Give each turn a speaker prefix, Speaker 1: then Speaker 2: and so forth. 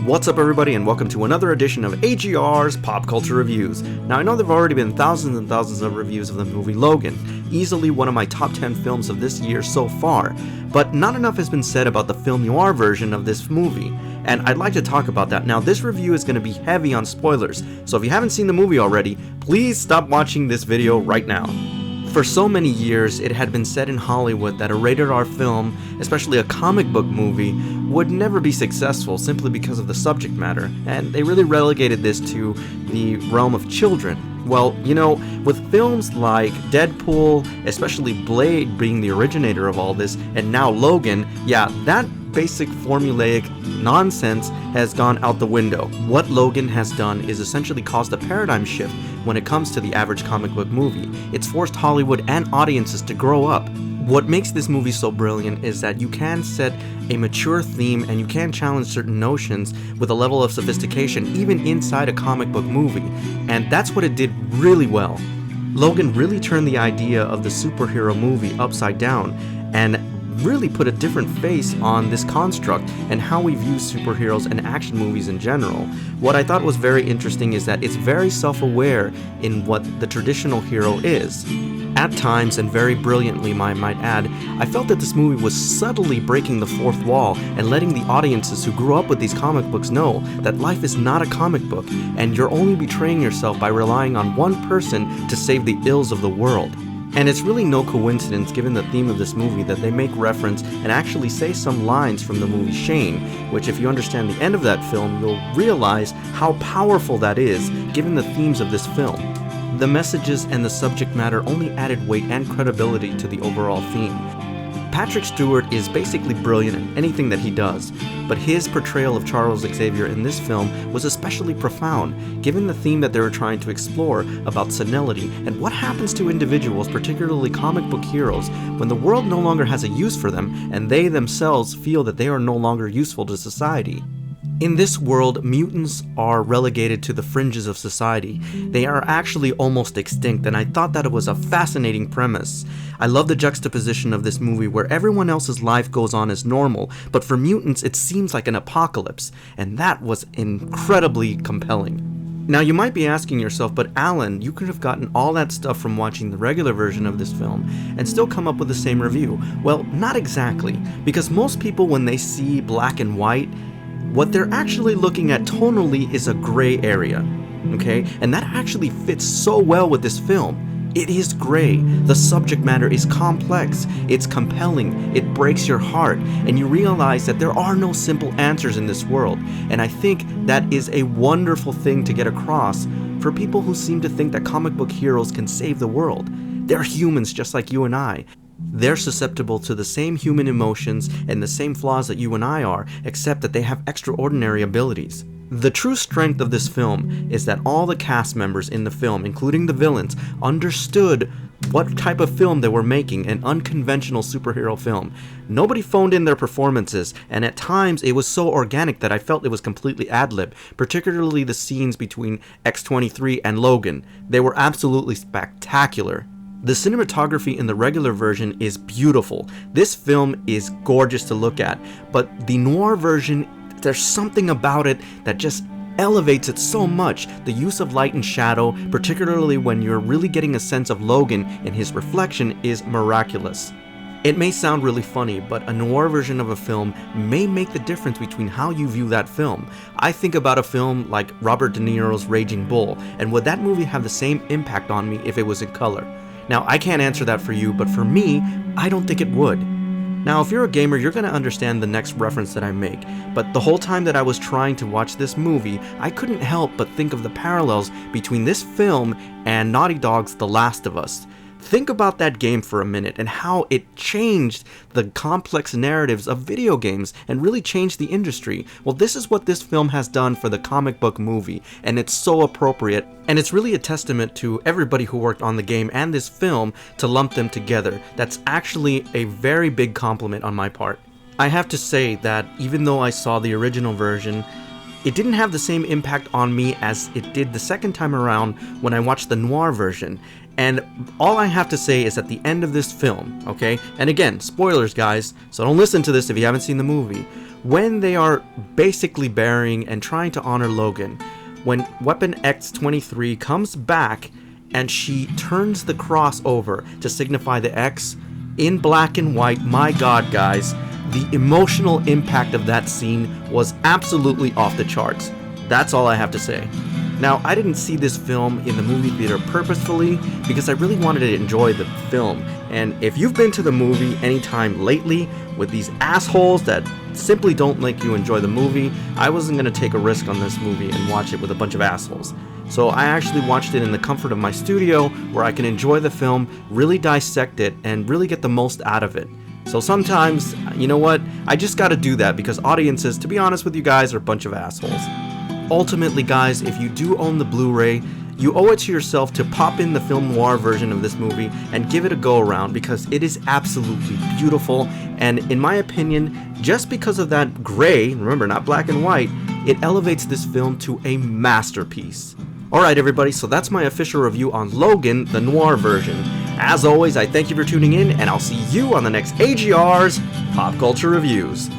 Speaker 1: What's up everybody and welcome to another edition of AGR's Pop Culture Reviews. Now I know there have already been thousands and thousands of reviews of the movie Logan, easily one of my top 10 films of this year so far, but not enough has been said about the film noir version of this movie, and I'd like to talk about that. Now this review is going to be heavy on spoilers, so if you haven't seen the movie already, please stop watching this video right now. For so many years, it had been said in Hollywood that a rated R film, especially a comic book movie, would never be successful simply because of the subject matter, and they really relegated this to the realm of children. Well, you know, with films like Deadpool, especially Blade being the originator of all this, and now Logan, yeah, that basic formulaic nonsense has gone out the window. What Logan has done is essentially caused a paradigm shift when it comes to the average comic book movie. It's forced Hollywood and audiences to grow up. What makes this movie so brilliant is that you can set a mature theme and you can challenge certain notions with a level of sophistication even inside a comic book movie, and that's what it did really well. Logan really turned the idea of the superhero movie upside down and really put a different face on this construct and how we view superheroes and action movies in general. What I thought was very interesting is that it's very self-aware in what the traditional hero is. At times, and very brilliantly I might add, I felt that this movie was subtly breaking the fourth wall and letting the audiences who grew up with these comic books know that life is not a comic book and you're only betraying yourself by relying on one person to save the ills of the world. And it's really no coincidence, given the theme of this movie, that they make reference and actually say some lines from the movie Shane, which if you understand the end of that film, you'll realize how powerful that is, given the themes of this film. The messages and the subject matter only added weight and credibility to the overall theme. Patrick Stewart is basically brilliant in anything that he does, but his portrayal of Charles Xavier in this film was especially profound, given the theme that they were trying to explore about senility and what happens to individuals, particularly comic book heroes, when the world no longer has a use for them and they themselves feel that they are no longer useful to society. In this world, mutants are relegated to the fringes of society. They are actually almost extinct, and I thought that it was a fascinating premise. I love the juxtaposition of this movie where everyone else's life goes on as normal, but for mutants it seems like an apocalypse, and that was incredibly compelling. Now you might be asking yourself, but Alan, you could have gotten all that stuff from watching the regular version of this film and still come up with the same review. Well, not exactly, because most people when they see black and white, what they're actually looking at tonally is a gray area, okay? And that actually fits so well with this film. It is gray, the subject matter is complex, it's compelling, it breaks your heart, and you realize that there are no simple answers in this world. And I think that is a wonderful thing to get across for people who seem to think that comic book heroes can save the world. They're humans just like you and I. They're susceptible to the same human emotions and the same flaws that you and I are, except that they have extraordinary abilities. The true strength of this film is that all the cast members in the film, including the villains, understood what type of film they were making, an unconventional superhero film. Nobody phoned in their performances, and at times it was so organic that I felt it was completely ad-lib, particularly the scenes between X-23 and Logan. They were absolutely spectacular. The cinematography in the regular version is beautiful. This film is gorgeous to look at, but the noir version, there's something about it that just elevates it so much. The use of light and shadow, particularly when you're really getting a sense of Logan and his reflection, is miraculous. It may sound really funny, but a noir version of a film may make the difference between how you view that film. I think about a film like Robert De Niro's Raging Bull, and would that movie have the same impact on me if it was in color? Now, I can't answer that for you, but for me, I don't think it would. Now, if you're a gamer, you're going to understand the next reference that I make, but the whole time that I was trying to watch this movie, I couldn't help but think of the parallels between this film and Naughty Dog's The Last of Us. Think about that game for a minute and how it changed the complex narratives of video games and really changed the industry. Well, this is what this film has done for the comic book movie, and it's so appropriate, and it's really a testament to everybody who worked on the game and this film to lump them together. That's actually a very big compliment on my part. I have to say that even though I saw the original version, it didn't have the same impact on me as it did the second time around when I watched the noir version. And all I have to say is at the end of this film, okay, and again, spoilers guys, so don't listen to this if you haven't seen the movie, when they are basically burying and trying to honor Logan, when Weapon X-23 comes back and she turns the cross over to signify the X in black and white, my god guys, the emotional impact of that scene was absolutely off the charts. That's all I have to say. Now, I didn't see this film in the movie theater purposefully because I really wanted to enjoy the film. And if you've been to the movie anytime lately with these assholes that simply don't make you enjoy the movie, I wasn't going to take a risk on this movie and watch it with a bunch of assholes. So I actually watched it in the comfort of my studio where I can enjoy the film, really dissect it, and really get the most out of it. So sometimes, you know what, I just gotta do that because audiences, to be honest with you guys, are a bunch of assholes. Ultimately guys, if you do own the Blu-ray, you owe it to yourself to pop in the film noir version of this movie and give it a go around because it is absolutely beautiful, and in my opinion, just because of that gray, remember not black and white, it elevates this film to a masterpiece. Alright everybody, so that's my official review on Logan, the noir version. As always, I thank you for tuning in, and I'll see you on the next AGR's Pop Culture Reviews.